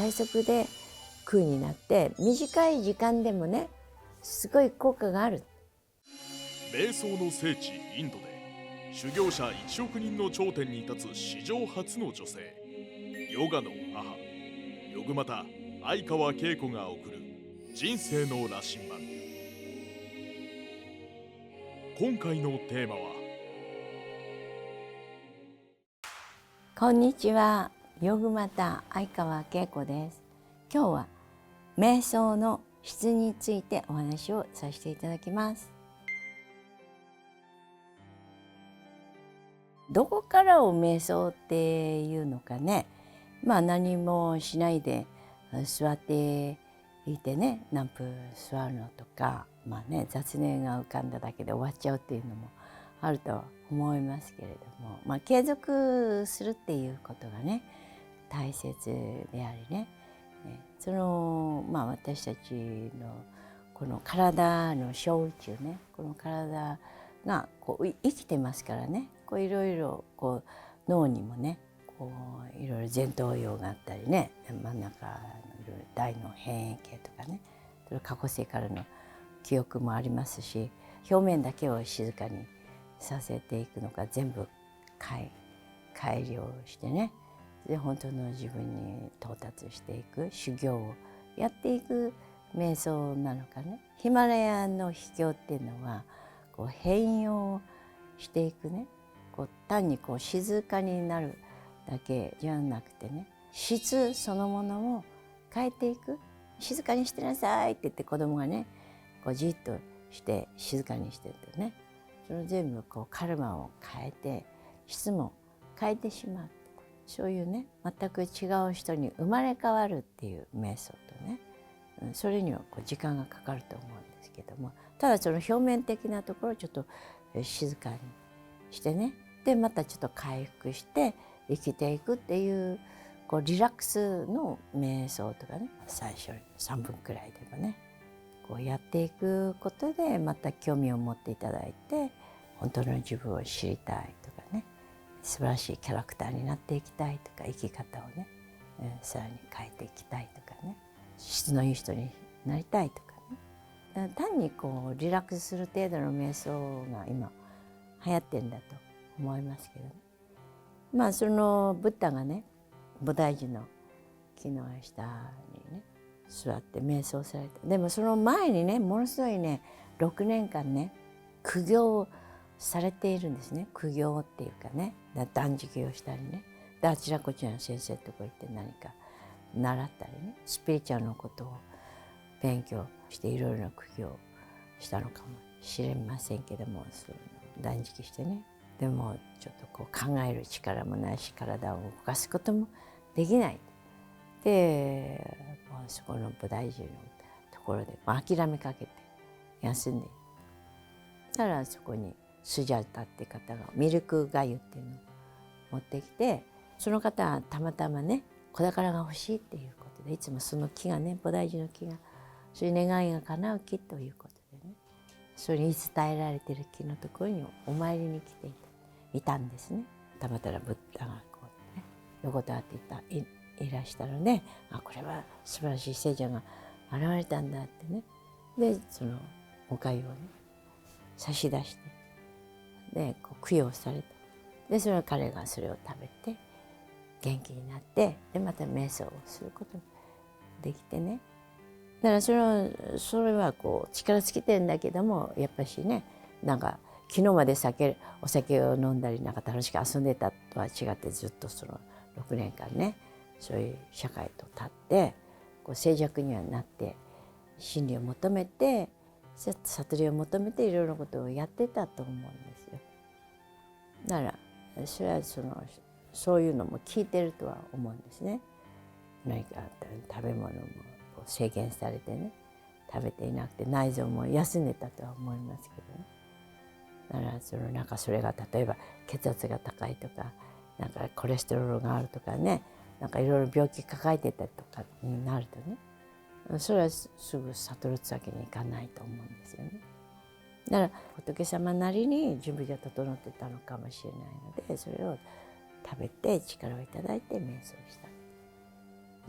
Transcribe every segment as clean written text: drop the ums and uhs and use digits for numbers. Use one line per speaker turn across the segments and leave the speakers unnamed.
最速で空になって短い時間でもねすごい効果がある。
瞑想の聖地インドで修行者1億人の頂点に立つ史上初の女性、ヨガの母ヨグマタ相川恵子が送る人生の羅針盤。今回のテーマは、
こんにちは、ヨグマタ相川恵子です。今日は瞑想の質についてお話をさせていただきます。どこからを瞑想っていうのかね。何もしないで座っていてね、何分座るのとか、雑念が浮かんだだけで終わっちゃうっていうのもあると思いますけれども、継続するっていうことがね大切でありね、私たちのこの体の小宇宙ね、この体が生きてますからね、いろいろ脳にもねいろいろ前頭葉があったりね、真ん中のいろいろ大脳辺縁系とかね、過去世からの記憶もありますし、表面だけを静かにさせていくのか全部改良してね、で本当の自分に到達していく修行をやっていく瞑想なのかね。ヒマラヤの秘境っていうのは変容していくね、単に静かになるだけじゃなくてね、質そのものを変えていく。静かにしてなさいって言って子供がねじっとして静かにしてるとね、その全部カルマを変えて質も変えてしまう。そういうね全く違う人に生まれ変わるっていう瞑想とね、それには時間がかかると思うんですけども、ただその表面的なところをちょっと静かにしてね、でまたちょっと回復して生きていくっていうリラックスの瞑想とかね、最初に3分くらいでもねやっていくことでまた興味を持っていただいて、本当の自分を知りたいとかね、素晴らしいキャラクターになっていきたいとか、生き方をね、さらに変えていきたいとかね、質のいい人になりたいとかね、単にリラックスする程度の瞑想が今流行ってんだと思いますけどね。そのブッダがね菩提樹の木の下にね座って瞑想された。でもその前にねものすごいね6年間ね苦行をされているんですね。苦行っていうかね、断食をしたりね、であちらこちらの先生とこ行って何か習ったりね、スピリチュアルのことを勉強していろいろな苦行をしたのかもしれませんけども、そういうの断食してね、でもちょっと考える力もないし、体を動かすこともできない。でそこの菩提樹のところで諦めかけて休んでいたら、そこにスジャタって方がミルクがゆっていうのを持ってきて、その方はたまたまね子宝が欲しいっていうことで、いつもその木がね、菩提樹の木がそういう願いが叶う木ということでね、それに伝えられている木のところにお参りに来ていたんですね。たまたまブッダが横たわっていらしたので、これは素晴らしい聖者が現れたんだってね、でそのお粥をね差し出して、で供養された。でそれは彼がそれを食べて元気になって、でまた瞑想をすることができてね。だからそれは力尽きてるんだけども、やっぱしね、昨日までお酒を飲んだり楽しく遊んでたとは違って、ずっとその6年間ねそういう社会と立って静寂にはなって、真理を求めて悟りを求めていろいろなことをやってたと思うんですよ。だからそれはそういうのも聞いてるとは思うんですね。何かあったら食べ物も制限されてね食べていなくて、内臓も休んでたとは思いますけどね。だからそれが例えば血圧が高いとか、コレステロールがあるとかね、いろいろ病気抱えてたとかになるとね、それはすぐ悟るわけにいかないと思うんですよね。だから仏様なりに準備が整ってたのかもしれないので、それを食べて力をいただいて瞑想した。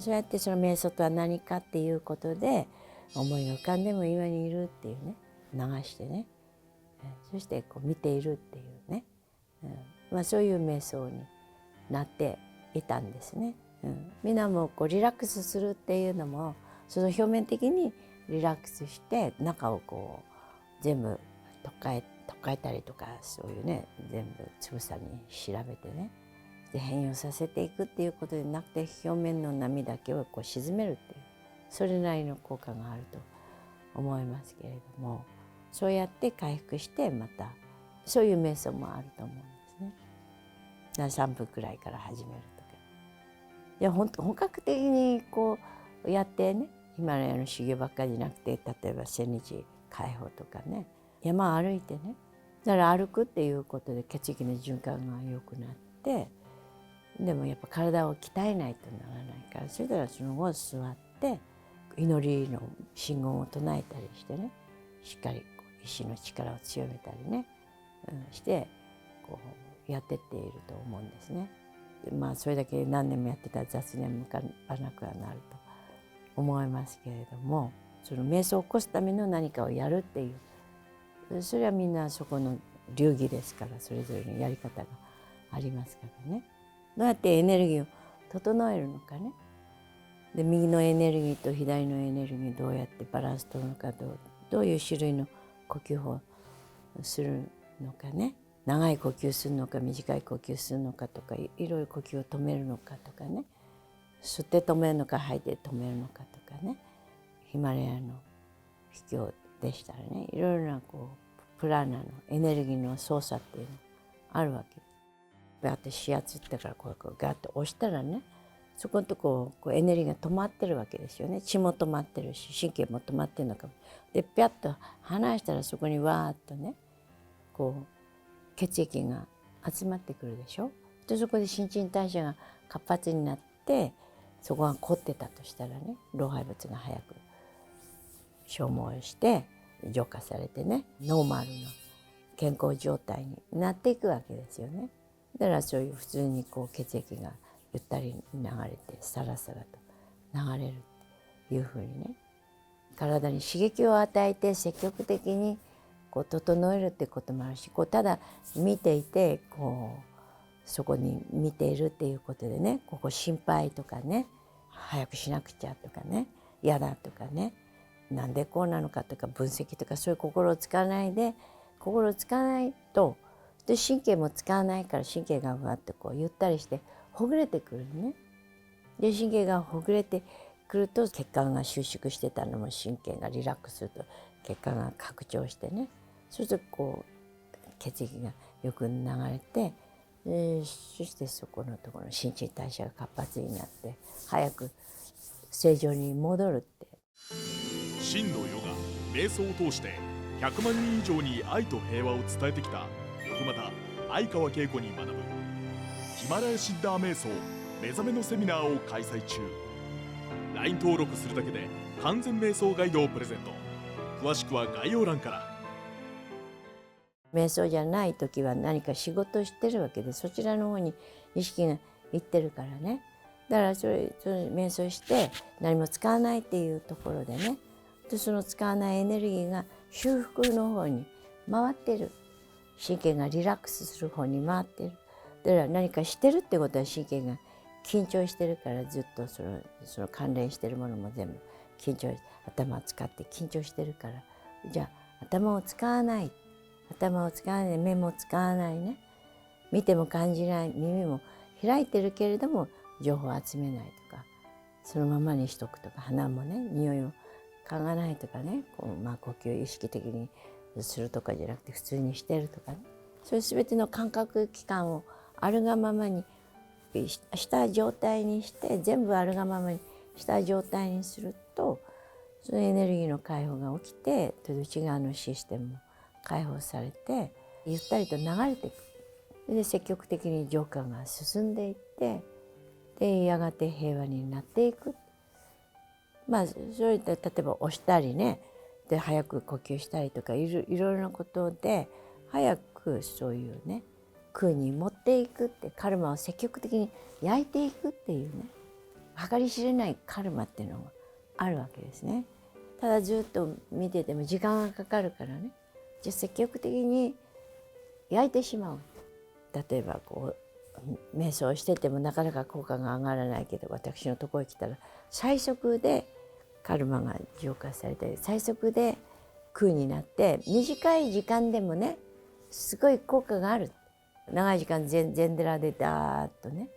そうやってその瞑想とは何かっていうことで思いが浮かんでも今にいるっていうね、流してね、そしてこう見ているっていうね、そういう瞑想になっていたんですね。みんなもこうリラックスするっていうのもその表面的にリラックスして中をこう全部解かえたりとか、そういうね全部つぶさに調べてね、で変容させていくっていうことでなくて、表面の波だけをこう沈めるっていう、それなりの効果があると思いますけれども、そうやって回復してまたそういう瞑想もあると思うんですね。だから3分くらいから始めるとか、いや本格的にこうやってね、ヒマラヤの修行ばっかりじゃなくて、例えば千日解放とかね、山を歩いてね、だから歩くっていうことで血液の循環が良くなって、でもやっぱ体を鍛えないとならないから、それからその後座って祈りの信号を唱えたりしてね、しっかりこう意志の力を強めたりね、してこうやってっていると思うんですね。それだけ何年もやってたら雑念も向かなくはなると思いますけれども、その瞑想を起こすための何かをやるっていう、それはみんなそこの流儀ですから、それぞれのやり方がありますからね。どうやってエネルギーを整えるのかね。で右のエネルギーと左のエネルギーどうやってバランス取るのか、どういう種類の呼吸法をするのかね。長い呼吸するのか短い呼吸するのかとか、いろいろ呼吸を止めるのかとかね、吸って止めるのか吐いて止めるのかとかね、ヒマラヤの秘境でしたらね、いろいろなこうプラーナのエネルギーの操作っていうのがあるわけです。ガーッと指圧ってからこうガーッと押したらね、そこのとこエネルギーが止まってるわけですよね。血も止まってるし神経も止まってるのかも。でピャッと離したらそこにわーっとねこう血液が集まってくるでしょ。でそこで新陳代謝が活発になって、そこが凝ってたとしたらね、老廃物が早く消耗して浄化されてね、ノーマルな健康状態になっていくわけですよね。だからそういう普通にこう血液がゆったり流れてサラサラと流れるっていうふうにね、体に刺激を与えて積極的にこう整えるってこともあるし、こうただ見ていてこうそこに見ているっていうことでね、ここ心配とかね、早くしなくちゃとかね、嫌だとかね、なんでこうなのかとか分析とか、そういう心を使わないで、心を使わないとで神経も使わないから、神経がふわっとこうゆったりしてほぐれてくるね。で神経がほぐれてくると血管が収縮してたのも神経がリラックスすると血管が拡張してね、そうするとこう血液がよく流れて、そしてそこのところの新陳代謝が活発になって早く正常に戻るって。
真のヨガ瞑想を通して100万人以上に愛と平和を伝えてきたヨグマタ相川恵子に学ぶヒマラヤシッダー瞑想目覚めのセミナーを開催中。 LINE 登録するだけで完全瞑想ガイドをプレゼント。詳しくは概要欄から。
瞑想じゃない時は何か仕事をしてるわけで、そちらの方に意識がいってるからね。だからそれ瞑想して何も使わないっていうところでね、でその使わないエネルギーが修復の方に回ってる、神経がリラックスする方に回ってる。だから何かしてるってことは神経が緊張してるから、ずっとその関連してるものも全部緊張、頭を使って緊張してるから、じゃあ頭を使わない、目も使わないね、見ても感じない、耳も開いてるけれども情報を集めないとか、そのままにしとくとか、鼻もね匂いを嗅がないとかね、呼吸を意識的にするとかじゃなくて普通にしてるとかね、そういう全ての感覚器官をあるがままにした状態にして、全部あるがままにした状態にすると、そのエネルギーの解放が起きて、内側のシステムも解放されてゆったりと流れていく。で積極的に浄化が進んでいって、でやがて平和になっていく。それで例えば押したりね、で早く呼吸したりとか、いろいろなことで早くそういうね空に持っていくって、カルマを積極的に焼いていくっていうね、計り知れないカルマっていうのがあるわけですね。ただずっと見てても時間がかかるからね、じゃあ積極的に焼いてしまう。例えばこう瞑想しててもなかなか効果が上がらないけど、私のところに来たら最速でカルマが浄化されて、最速で空になって、短い時間でもねすごい効果がある。長い時間禅寺でダーッとね、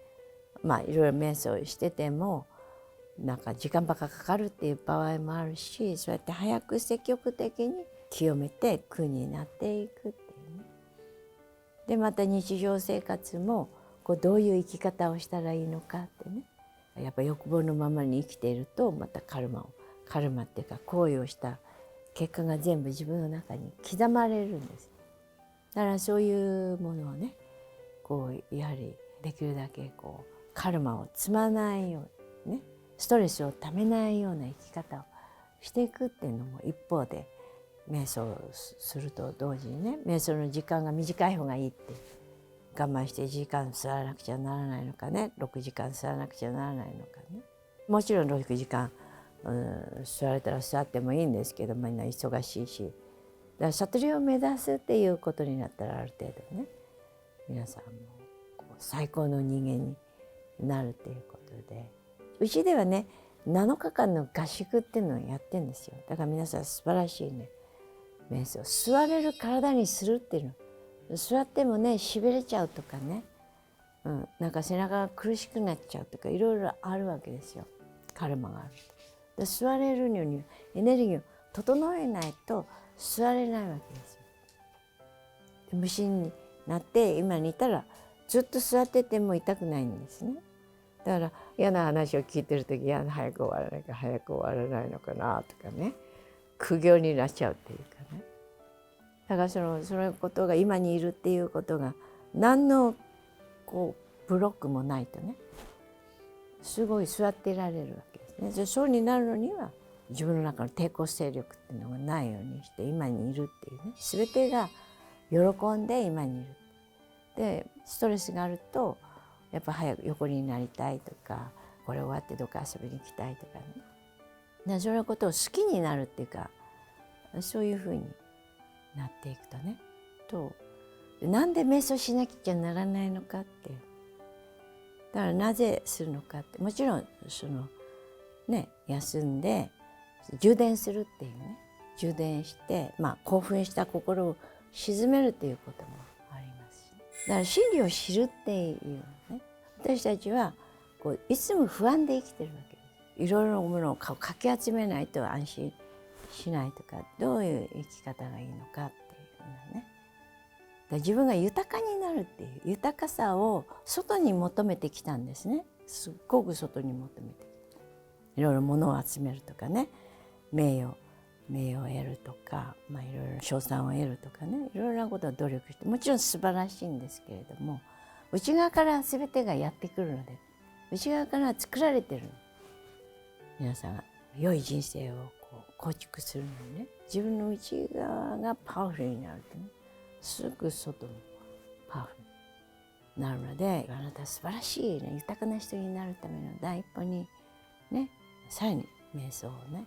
まあいろいろ瞑想しててもなんか時間ばっかかかるっていう場合もあるし、そうやって早く積極的に清めて空になっていくっていうね。でまた日常生活もこうどういう生き方をしたらいいのかってね、やっぱ欲望のままに生きているとまたカルマっていうか行為をした結果が全部自分の中に刻まれるんです。だからそういうものをね、こうやはりできるだけこうカルマを積まないようにね、ストレスをためないような生き方をしていくっていうのも一方で、瞑想すると同時にね、瞑想の時間が短い方がいいって我慢して1時間座らなくちゃならないのかね、6時間座らなくちゃならないのかね。もちろん6時間、座れたら座ってもいいんですけど、みんな忙しいし、だから悟りを目指すっていうことになったらある程度ね、皆さんもこう最高の人間になるっていうことで、うちではね7日間の合宿っていうのをやってるんですよ。だから皆さん素晴らしいね瞑想、座れる体にするっていうの。座ってもねしびれちゃうとかね、なんか背中が苦しくなっちゃうとかいろいろあるわけですよ、カルマがあると。で座れるのにエネルギーを整えないと座れないわけですよ。で無心になって今にいたらずっと座ってても痛くないんですね。だから嫌な話を聞いてる時、早く終わらないか早く終わらないのかなとかね、苦行になっちゃうっていうかね。だからそのことが今にいるっていうことが何のこうブロックもないとね、すごい座っていられるわけですね。でそうになるのには自分の中の抵抗勢力っていうのがないようにして今にいるっていうね、全てが喜んで今にいる。でストレスがあるとやっぱ早く横になりたいとか、これ終わってどっか遊びに行きたいとかね、でそういうことを好きになるっていうか、そういうふうになっていくとね、なんで瞑想しなきゃならないのかっていう、だからなぜするのかって、もちろん休んで充電するっていうね、充電して、興奮した心を鎮めるっていうこともありますし、だから真理を知るっていうね、私たちはこういつも不安で生きてるわけです。いろいろなものをかき集めないと安心しないとか、どういう生き方がいいのかっていうのね。だ自分が豊かになるっていう豊かさを外に求めてきたんですね。すっごく外に求めてきた。いろいろ物を集めるとかね、名誉を得るとか、いろいろ称賛を得るとかね、いろいろなことを努力して、もちろん素晴らしいんですけれども、内側から全てがやってくるので、内側から作られてるの。皆さんが良い人生をこう構築するのにね、自分の内側がパワフルになるとね、すぐ外もパワフルになるので、あなたは素晴らしい、豊かな人になるための第一歩にね、さらに瞑想をね、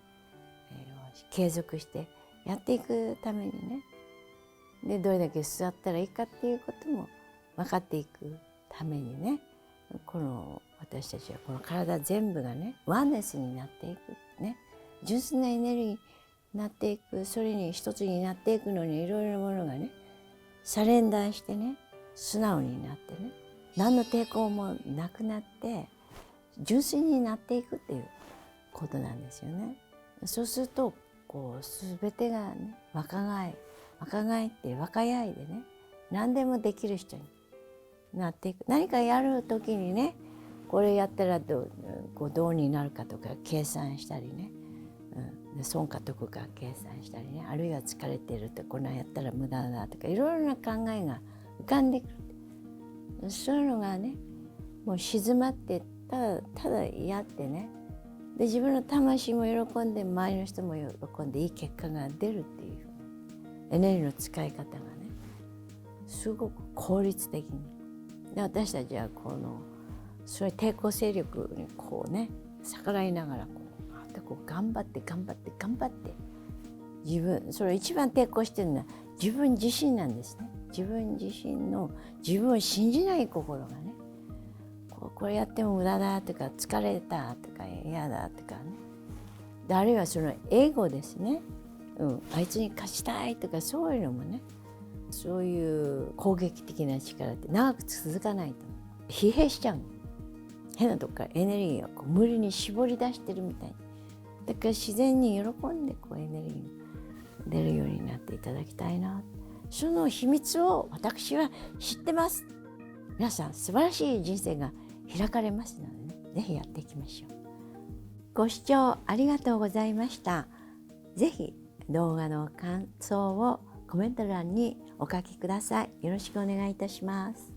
継続してやっていくためにね、でどれだけ座ったらいいかっていうことも分かっていくためにね、この私たちはこの体全部がねワンネスになっていくね、純粋なエネルギーになっていく、それに一つになっていくのにいろいろなものがねサレンダーしてね、素直になってね、何の抵抗もなくなって純粋になっていくっていうことなんですよね。そうするとこう全てがね若返って若返りでね、何でもできる人になっていく。何かやる時にね、これやったらどうになるかとか計算したりね、損か得か計算したりね、あるいは疲れてるとこんなやったら無駄だとか、いろいろな考えが浮かんでくる。そういうのがねもう静まって、ただやってね、で自分の魂も喜んで周りの人も喜んでいい結果が出るっていうエネルギーの使い方がねすごく効率的に。で私たちはそういう抵抗勢力にこうね逆らいながらこう頑張って自分、それを一番抵抗してるのは自分自身なんですね。自分自身の自分を信じない心がね、これやっても無駄だとか疲れたとか嫌だとかね、あるいはそのエゴですね、あいつに勝ちたいとかそういうのもね、そういう攻撃的な力って長く続かないと疲弊しちゃうの。変なとこからエネルギーを無理に絞り出してるみたいに。だから自然に喜んでエネルギーが出るようになっていただきたいな。その秘密を私は知ってます。皆さん素晴らしい人生が開かれますのでね、ぜひやっていきましょう。ご視聴ありがとうございました。ぜひ動画の感想をコメント欄にお書きください。よろしくお願いいたします。